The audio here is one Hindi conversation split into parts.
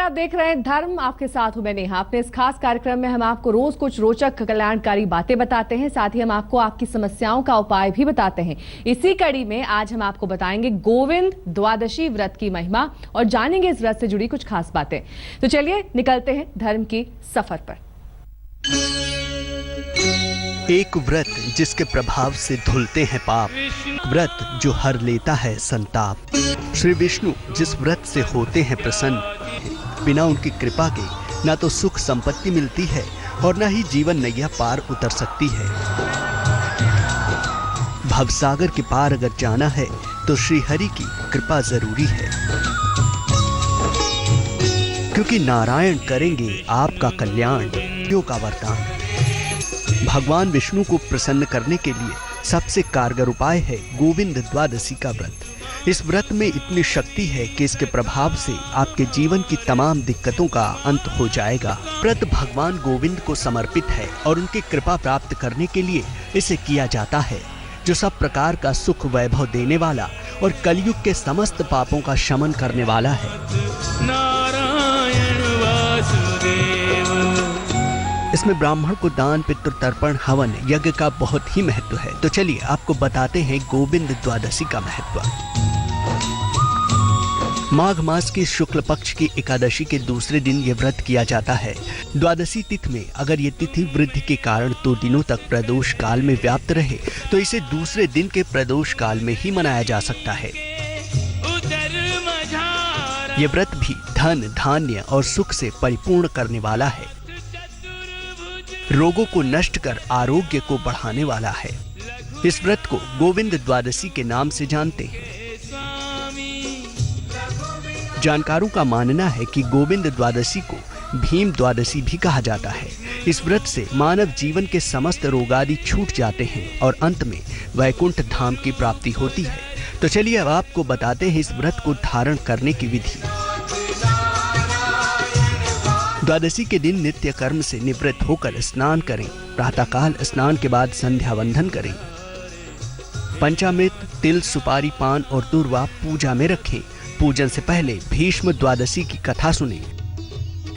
आप देख रहे हैं धर्म, आपके साथ हूं मैं नेहा। अपने इस खास कार्यक्रम में हम आपको रोज कुछ रोचक कल्याणकारी बातें बताते हैं, साथ ही हम आपको आपकी समस्याओं का उपाय भी बताते हैं। इसी कड़ी में आज हम आपको बताएंगे गोविंद द्वादशी व्रत की महिमा और जानेंगे इस व्रत से जुड़ी कुछ खास बातें। तो चलिए निकलते हैं धर्म की सफर पर। एक व्रत जिसके प्रभाव से धुलते हैं पाप, व्रत जो हर लेता है संताप। श्री विष्णु जिस व्रत से होते हैं प्रसन्न, बिना उनकी कृपा के ना तो सुख संपत्ति मिलती है और ना ही जीवन नैया पार उतर सकती है। भवसागर के पार अगर जाना है तो श्री हरि की कृपा जरूरी है, क्योंकि नारायण करेंगे आपका कल्याण, यो का वरदान। भगवान विष्णु को प्रसन्न करने के लिए सबसे कारगर उपाय है गोविंद द्वादशी का व्रत। इस व्रत में इतनी शक्ति है कि इसके प्रभाव से आपके जीवन की तमाम दिक्कतों का अंत हो जाएगा। व्रत भगवान गोविंद को समर्पित है और उनकी कृपा प्राप्त करने के लिए इसे किया जाता है, जो सब प्रकार का सुख वैभव देने वाला और कलयुग के समस्त पापों का शमन करने वाला है। नारायण वासुदेव। इसमें ब्राह्मण को दान, पितृ तर्पण, हवन, यज्ञ का बहुत ही महत्व है। तो चलिए आपको बताते हैं गोविंद द्वादशी का महत्व। माघ मास की शुक्ल पक्ष की एकादशी के दूसरे दिन ये व्रत किया जाता है। द्वादशी तिथि में अगर ये तिथि वृद्धि के कारण 2 दिनों तक प्रदोष काल में व्याप्त रहे तो इसे दूसरे दिन के प्रदोष काल में ही मनाया जा सकता है। ये व्रत भी धन, धान्य और सुख से परिपूर्ण करने वाला है, रोगों को नष्ट कर आरोग्य को बढ़ाने वाला है। इस व्रत को गोविंद द्वादशी के नाम से जानते हैं। जानकारों का मानना है कि गोविंद द्वादशी को भीम द्वादशी भी कहा जाता है। इस व्रत से मानव जीवन के समस्त रोग आदि छूट जाते हैं और अंत में वैकुंठ धाम की प्राप्ति होती है। तो चलिए अब आपको बताते हैं इस व्रत को धारण करने की विधि। द्वादशी के दिन नित्य कर्म से निवृत्त होकर स्नान करें। प्रातःकाल स्नान के बाद संध्या वंदन करें। पंचामृत, तिल, सुपारी, पान और दूर्वा पूजा में रखें। पूजन से पहले भीष्म द्वादशी की कथा सुनें।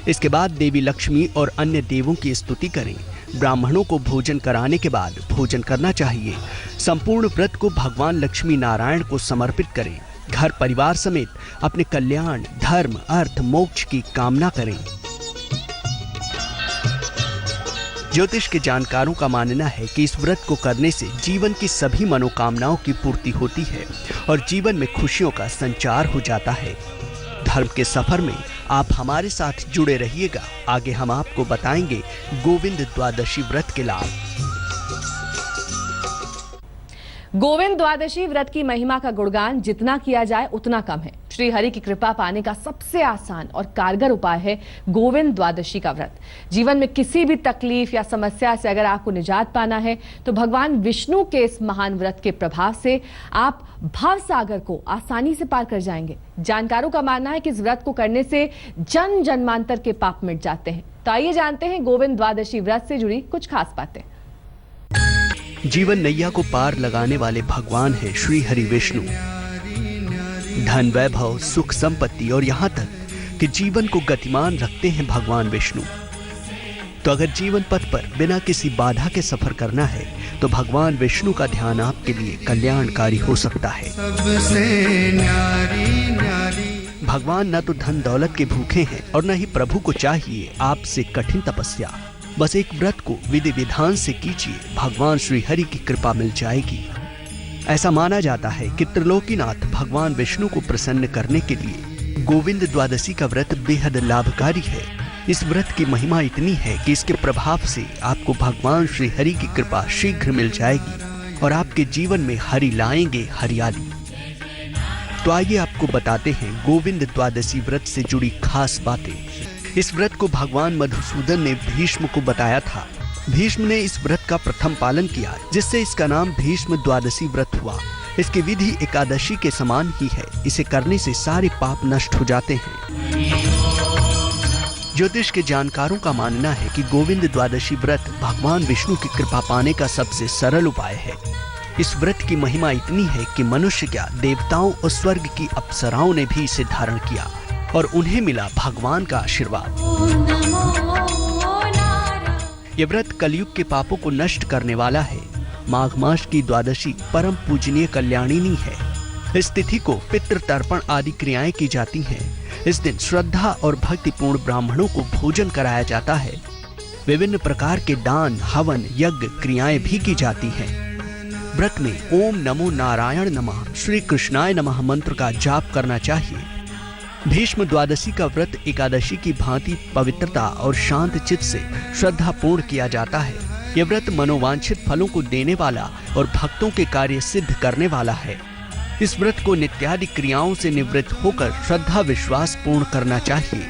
इसके बाद देवी लक्ष्मी और अन्य देवों की स्तुति करें। ब्राह्मणों को भोजन कराने के बाद भोजन करना चाहिए। संपूर्ण व्रत को भगवान लक्ष्मी नारायण को समर्पित करें। घर परिवार समेत अपने कल्याण, धर्म, अर्थ, मोक्ष की कामना करें। ज्योतिष के जानकारों का मानना है कि इस व्रत को करने से जीवन की सभी मनोकामनाओं की पूर्ति होती है और जीवन में खुशियों का संचार हो जाता है। धर्म के सफर में आप हमारे साथ जुड़े रहिएगा। आगे हम आपको बताएंगे गोविंद द्वादशी व्रत के लाभ। गोविंद द्वादशी व्रत की महिमा का गुणगान जितना किया जाए उतना कम है। श्री हरि की कृपा पाने का सबसे आसान और कारगर उपाय है गोविंद द्वादशी का व्रत। जीवन में किसी भी तकलीफ या समस्या से अगर आपको निजात पाना है तो भगवान विष्णु के इस महान व्रत के प्रभाव से आप भव सागर को आसानी से पार कर जाएंगे। जानकारों का मानना है कि इस व्रत को करने से जन्म जन्मांतर के पाप मिट जाते हैं। तो आइए जानते हैं गोविंद द्वादशी व्रत से जुड़ी कुछ खास बातें। जीवन नैया को पार लगाने वाले भगवान है श्री हरि विष्णु। धन, वैभव, सुख, संपत्ति और यहाँ तक कि जीवन को गतिमान रखते हैं भगवान विष्णु। तो अगर जीवन पथ पर बिना किसी बाधा के सफर करना है तो भगवान विष्णु का ध्यान आपके लिए कल्याणकारी हो सकता है। भगवान न तो धन दौलत के भूखे हैं और न ही प्रभु को चाहिए आपसे कठिन तपस्या। बस एक व्रत को विधि विधान से कीजिए, भगवान श्री हरि की कृपा मिल जाएगी। ऐसा माना जाता है कि त्रिलोकीनाथ भगवान विष्णु को प्रसन्न करने के लिए गोविंद द्वादशी का व्रत बेहद लाभकारी है। इस व्रत की महिमा इतनी है कि इसके प्रभाव से आपको भगवान श्री हरि की कृपा शीघ्र मिल जाएगी और आपके जीवन में हरि लाएंगे हरियाली। तो आइए आपको बताते हैं गोविंद द्वादशी व्रत से जुड़ी खास बातें। इस व्रत को भगवान मधुसूदन ने भीष्म को बताया था। भीष्म ने इस व्रत का प्रथम पालन किया, जिससे इसका नाम भीष्म द्वादशी व्रत हुआ। इसकी विधि एकादशी के समान ही है। इसे करने से सारे पाप नष्ट हो जाते हैं। ज्योतिष के जानकारों का मानना है कि गोविंद द्वादशी व्रत भगवान विष्णु की कृपा पाने का सबसे सरल उपाय है। इस व्रत की महिमा इतनी है कि मनुष्य क्या, देवताओं और स्वर्ग की अप्सराओं ने भी इसे धारण किया। और उन्हें मिला भगवान का आशीर्वाद। ये व्रत कलयुग के पापों को नष्ट करने वाला है। माघ मास की द्वादशी परम पूजनीय कल्याणिनी है। इस तिथि को पितृ तर्पण आदि क्रियाएं की जाती हैं। इस दिन श्रद्धा और भक्तिपूर्ण ब्राह्मणों को भोजन कराया जाता है। विभिन्न प्रकार के दान, हवन, यज्ञ क्रियाएं भी की जाती हैं। व्रत में ओम नमो नारायण नमः, श्री कृष्णाय नमः मंत्र का जाप करना चाहिए। भीष्म द्वादशी का व्रत एकादशी की भांति पवित्रता और शांत चित्त से श्रद्धा पूर्ण किया जाता है। यह व्रत मनोवांछित फलों को देने वाला और भक्तों के कार्य सिद्ध करने वाला है। इस व्रत को नित्यादि क्रियाओं से निवृत्त होकर श्रद्धा विश्वास पूर्ण करना चाहिए।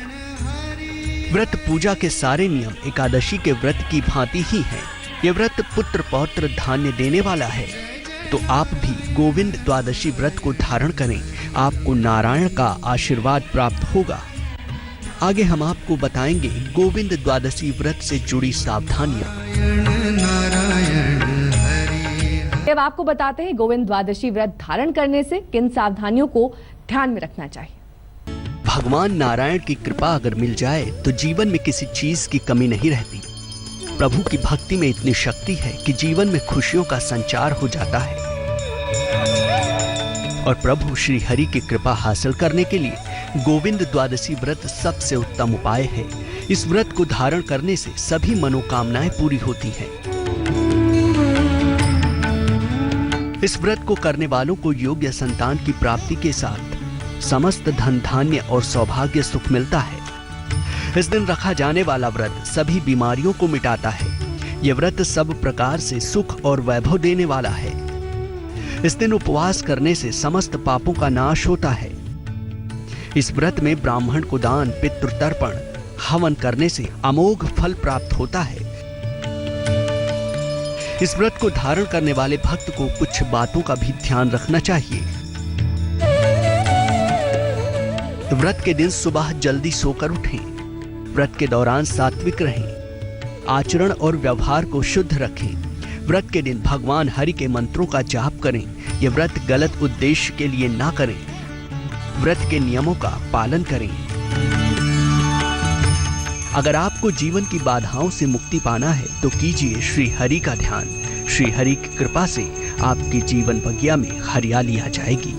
व्रत पूजा के सारे नियम एकादशी के व्रत की भांति ही हैं। यह व्रत पुत्र पौत्र धान्य देने वाला है। तो आप भी गोविंद द्वादशी व्रत को धारण करें, आपको नारायण का आशीर्वाद प्राप्त होगा। आगे हम आपको बताएंगे गोविंद द्वादशी व्रत से जुड़ी सावधानियां। अब आपको बताते हैं गोविंद द्वादशी व्रत धारण करने से किन सावधानियों को ध्यान में रखना चाहिए। भगवान नारायण की कृपा अगर मिल जाए तो जीवन में किसी चीज की कमी नहीं रहती। प्रभु की भक्ति में इतनी शक्ति है कि जीवन में खुशियों का संचार हो जाता है। और प्रभु श्री हरि की कृपा हासिल करने के लिए गोविंद द्वादशी व्रत सबसे उत्तम उपाय है। इस व्रत को धारण करने से सभी मनोकामनाएं पूरी होती हैं। इस व्रत को करने वालों को योग्य संतान की प्राप्ति के साथ समस्त धन धान्य और सौभाग्य सुख मिलता है। इस दिन रखा जाने वाला व्रत सभी बीमारियों को मिटाता है। यह व्रत सब प्रकार से सुख और वैभव देने वाला है। इस दिन उपवास करने से समस्त पापों का नाश होता है। इस व्रत में ब्राह्मण को दान, पितृ तर्पण, हवन करने से अमोघ फल प्राप्त होता है। इस व्रत को धारण करने वाले भक्त को कुछ बातों का भी ध्यान रखना चाहिए। व्रत के दिन सुबह जल्दी सोकर उठें। व्रत के दौरान सात्विक रहें। आचरण और व्यवहार को शुद्ध रखें। व्रत के दिन भगवान हरि के मंत्रों का जाप करें। यह व्रत गलत उद्देश्य के लिए ना करें। व्रत के नियमों का पालन करें। अगर आपको जीवन की बाधाओं से मुक्ति पाना है तो कीजिए श्री हरि का ध्यान। श्री हरि की कृपा से आपकी जीवन बगिया में हरियाली आ जाएगी।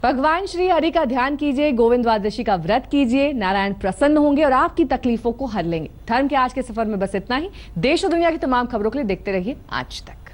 भगवान श्री हरि का ध्यान कीजिए, गोविंद द्वादशी का व्रत कीजिए, नारायण प्रसन्न होंगे और आपकी तकलीफों को हर लेंगे। धर्म के आज के सफर में बस इतना ही। देश और दुनिया की तमाम खबरों के लिए देखते रहिए आज तक।